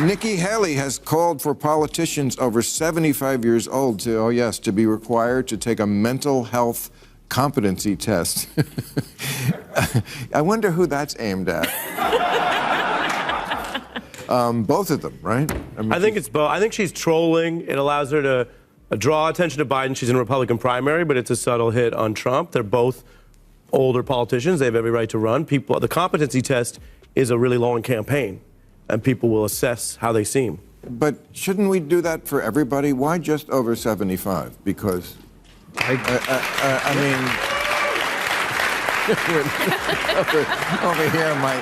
Nikki Haley has called for politicians over 75 years old to, oh yes, to be required to take a mental health competency test. I wonder who that's aimed at. Both of them, right? I think it's both. I think she's trolling. It allows her to draw attention to Biden. She's in a Republican primary, but it's a subtle hit on Trump. They're both older politicians. They have every right to run. The competency test is a really long campaign, and people will assess how they seem. But shouldn't we do that for everybody? Why just over 75? Because, I mean, over here, my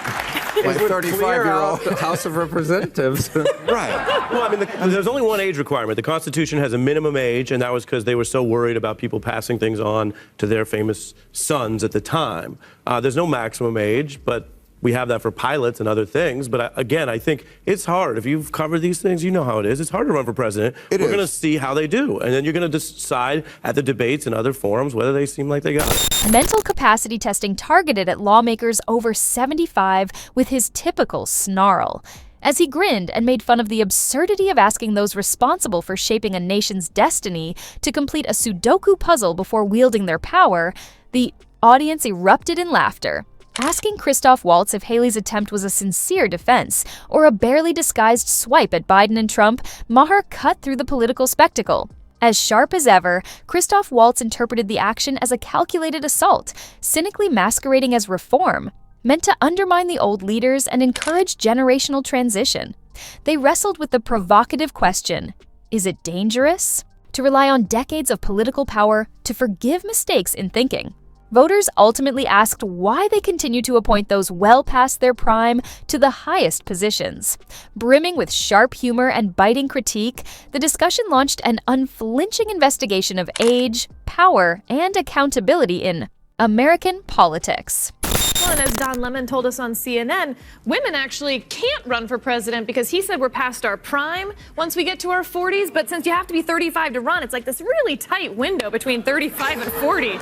35-year-old House of Representatives. Right. Well, I mean, there's only one age requirement. The Constitution has a minimum age, and that was because they were so worried about people passing things on to their famous sons at the time. There's no maximum age, but we have that for pilots and other things. But again, I think it's hard. If you've covered these things, you know how it is. It's hard to run for president. We're going to see how they do. And then you're going to decide at the debates and other forums whether they seem like they got it. Mental capacity testing targeted at lawmakers over 75 with his typical snarl. As he grinned and made fun of the absurdity of asking those responsible for shaping a nation's destiny to complete a Sudoku puzzle before wielding their power, the audience erupted in laughter. Asking Christoph Waltz if Haley's attempt was a sincere defense or a barely disguised swipe at Biden and Trump, Maher cut through the political spectacle. As sharp as ever, Christoph Waltz interpreted the action as a calculated assault, cynically masquerading as reform, meant to undermine the old leaders and encourage generational transition. They wrestled with the provocative question, is it dangerous to rely on decades of political power to forgive mistakes in thinking? Voters ultimately asked why they continue to appoint those well past their prime to the highest positions. Brimming with sharp humor and biting critique, the discussion launched an unflinching investigation of age, power, and accountability in American politics. Well, and as Don Lemon told us on CNN, women actually can't run for president because he said we're past our prime once we get to our 40s. But since you have to be 35 to run, it's like this really tight window between 35 and 40.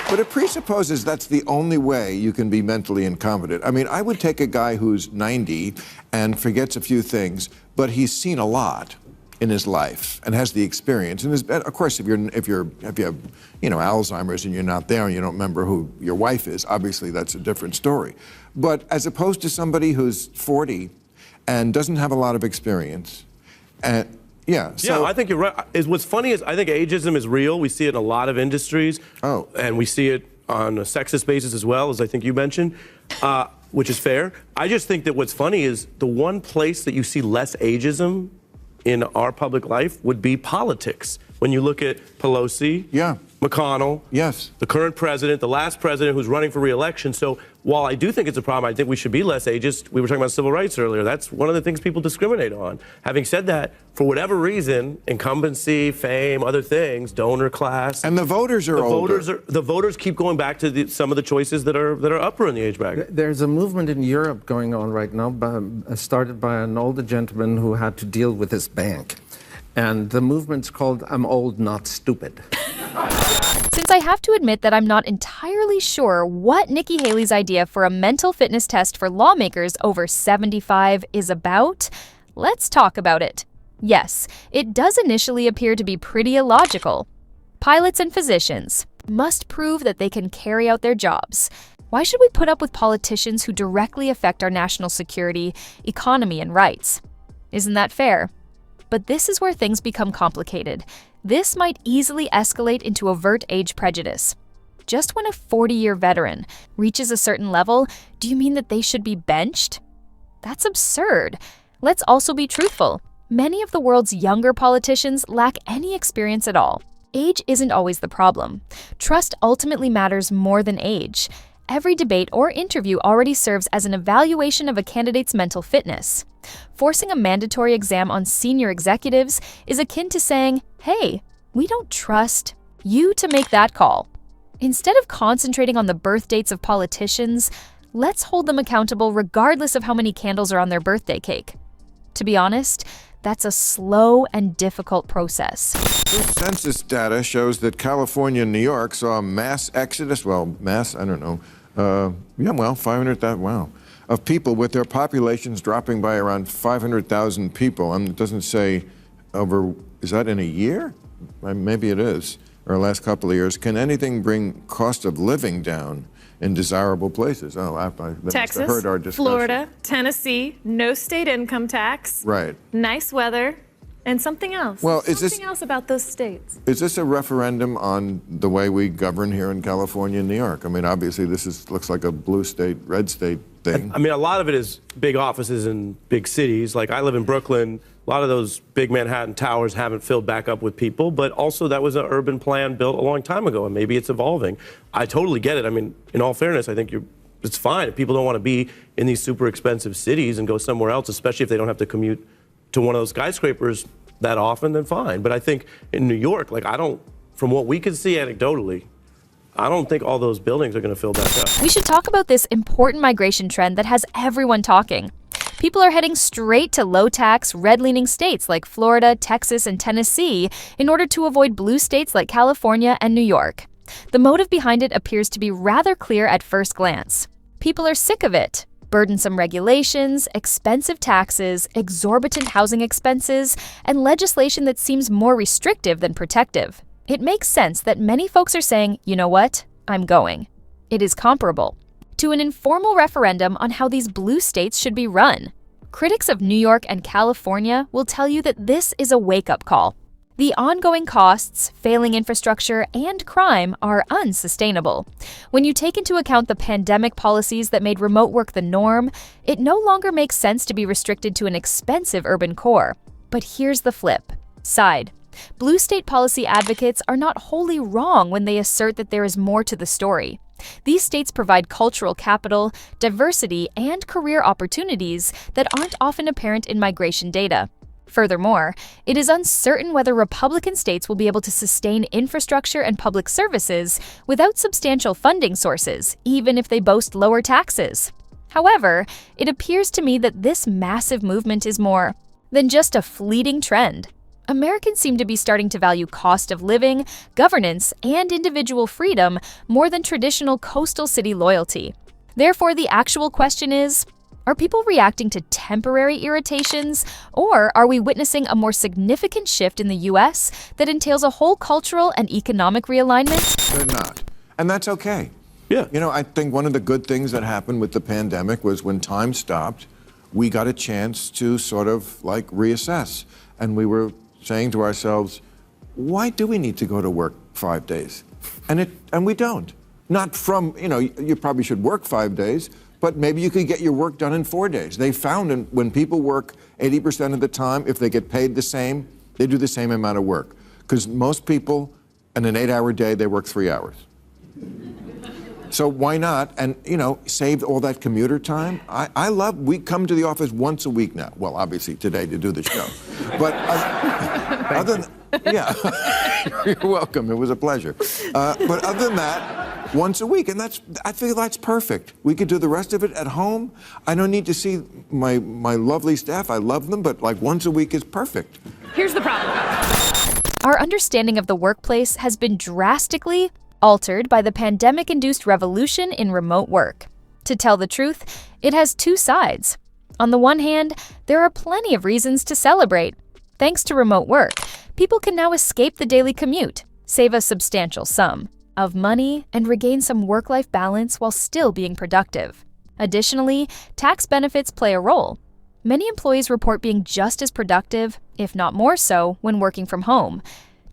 But it presupposes that's the only way you can be mentally incompetent. I mean, I would take a guy who's 90 and forgets a few things, but he's seen a lot in his life and has the experience. And of course, if you have Alzheimer's and you're not there and you don't remember who your wife is, obviously that's a different story. But as opposed to somebody who's 40 and doesn't have a lot of experience, yeah, I think you're right. What's funny is I think ageism is real. We see it in a lot of industries. And we see it on a sexist basis as well, as I think you mentioned, which is fair. I just think that what's funny is the one place that you see less ageism in our public life would be politics. When you look at Pelosi, McConnell, the current president, the last president who's running for re-election. So while I do think it's a problem, I think we should be less ageist. We were talking about civil rights earlier. That's one of the things people discriminate on. Having said that, for whatever reason, incumbency, fame, other things, donor class. And the voters are older. The voters keep going back to some of the choices that are upper in the age bracket. There's a movement in Europe going on right now, started by an older gentleman who had to deal with his bank. And the movement's called I'm Old, Not Stupid. Since I have to admit that I'm not entirely sure what Nikki Haley's idea for a mental fitness test for lawmakers over 75 is about, let's talk about it. Yes, it does initially appear to be pretty illogical. Pilots and physicians must prove that they can carry out their jobs. Why should we put up with politicians who directly affect our national security, economy, and rights? Isn't that fair? But this is where things become complicated. This might easily escalate into overt age prejudice. Just when a 40-year veteran reaches a certain level, do you mean that they should be benched? That's absurd. Let's also be truthful. Many of the world's younger politicians lack any experience at all. Age isn't always the problem. Trust ultimately matters more than age. Every debate or interview already serves as an evaluation of a candidate's mental fitness. Forcing a mandatory exam on senior executives is akin to saying, hey, we don't trust you to make that call. Instead of concentrating on the birth dates of politicians, let's hold them accountable regardless of how many candles are on their birthday cake. To be honest, that's a slow and difficult process. New census data shows that California and New York saw a mass exodus, I don't know, Yeah, well, 500,000, wow. Of people with their populations dropping by around 500,000 people. And it doesn't say over, is that in a year? Maybe it is, or the last couple of years. Can anything bring cost of living down in desirable places? Oh, I must have Texas, heard our discussion. Florida, Tennessee, no state income tax. Right. Nice weather. And something else. Well, something else about those states. Is this a referendum on the way we govern here in California and New York? I mean, obviously, looks like a blue state, red state thing. I mean, a lot of it is big offices in big cities. Like, I live in Brooklyn. A lot of those big Manhattan towers haven't filled back up with people, but also that was an urban plan built a long time ago, and maybe it's evolving. I totally get it. I mean, in all fairness, I think it's fine if people don't want to be in these super expensive cities and go somewhere else, especially if they don't have to commute to one of those skyscrapers that often, then fine. But I think in New York, like, from what we can see anecdotally, I don't think all those buildings are going to fill back up. We should talk about this important migration trend that has everyone talking. People are heading straight to low-tax, red-leaning states like Florida, Texas, and Tennessee in order to avoid blue states like California and New York. The motive behind it appears to be rather clear at first glance. People are sick of it. Burdensome regulations, expensive taxes, exorbitant housing expenses, and legislation that seems more restrictive than protective. It makes sense that many folks are saying, you know what, I'm going. It is comparable to an informal referendum on how these blue states should be run. Critics of New York and California will tell you that this is a wake-up call. The ongoing costs, failing infrastructure, and crime are unsustainable. When you take into account the pandemic policies that made remote work the norm, it no longer makes sense to be restricted to an expensive urban core. But here's the flip side. Blue state policy advocates are not wholly wrong when they assert that there is more to the story. These states provide cultural capital, diversity, and career opportunities that aren't often apparent in migration data. Furthermore, it is uncertain whether Republican states will be able to sustain infrastructure and public services without substantial funding sources, even if they boast lower taxes. However, it appears to me that this massive movement is more than just a fleeting trend. Americans seem to be starting to value cost of living, governance, and individual freedom more than traditional coastal city loyalty. Therefore, the actual question is, are people reacting to temporary irritations, or are we witnessing a more significant shift in the U.S. that entails a whole cultural and economic realignment? They're not. And that's okay. Yeah. You know, I think one of the good things that happened with the pandemic was when time stopped, we got a chance to sort of like reassess. And we were saying to ourselves, why do we need to go to work 5 days? And we don't. Not from, you probably should work 5 days, but maybe you could get your work done in 4 days. They found when people work 80% of the time, if they get paid the same, they do the same amount of work. Because most people, in an 8-hour day, they work 3 hours. So why not? And, save all that commuter time. We come to the office once a week now. Well, obviously today to do the show. But other than, yeah, you're welcome. It was a pleasure. But other than that, once a week, and I feel that's perfect. We could do the rest of it at home. I don't need to see my lovely staff. I love them, but like once a week is perfect. Here's the problem. Our understanding of the workplace has been drastically altered by the pandemic-induced revolution in remote work. To tell the truth, it has two sides. On the one hand, there are plenty of reasons to celebrate. Thanks to remote work, people can now escape the daily commute, save a substantial sum of money, and regain some work-life balance while still being productive. Additionally, tax benefits play a role. Many employees report being just as productive, if not more so, when working from home.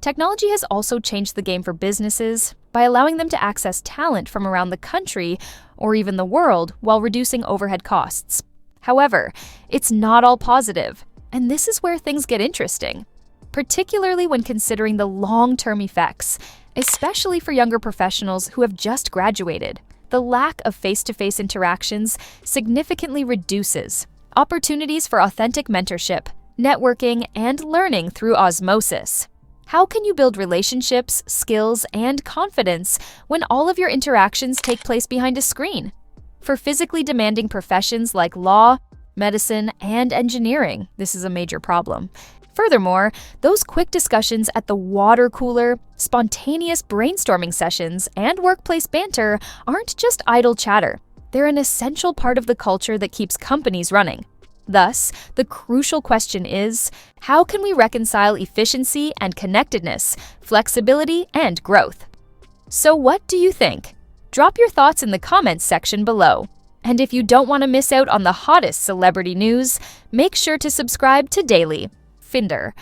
Technology has also changed the game for businesses by allowing them to access talent from around the country or even the world while reducing overhead costs. However, it's not all positive, and this is where things get interesting, particularly when considering the long-term effects, especially for younger professionals who have just graduated. The lack of face-to-face interactions significantly reduces opportunities for authentic mentorship, networking, and learning through osmosis. How can you build relationships, skills, and confidence when all of your interactions take place behind a screen? For physically demanding professions like law, medicine, and engineering, this is a major problem. Furthermore, those quick discussions at the water cooler, spontaneous brainstorming sessions, and workplace banter aren't just idle chatter. They're an essential part of the culture that keeps companies running. Thus, the crucial question is, how can we reconcile efficiency and connectedness, flexibility and growth? So what do you think? Drop your thoughts in the comments section below. And if you don't want to miss out on the hottest celebrity news, make sure to subscribe to Daily Finder.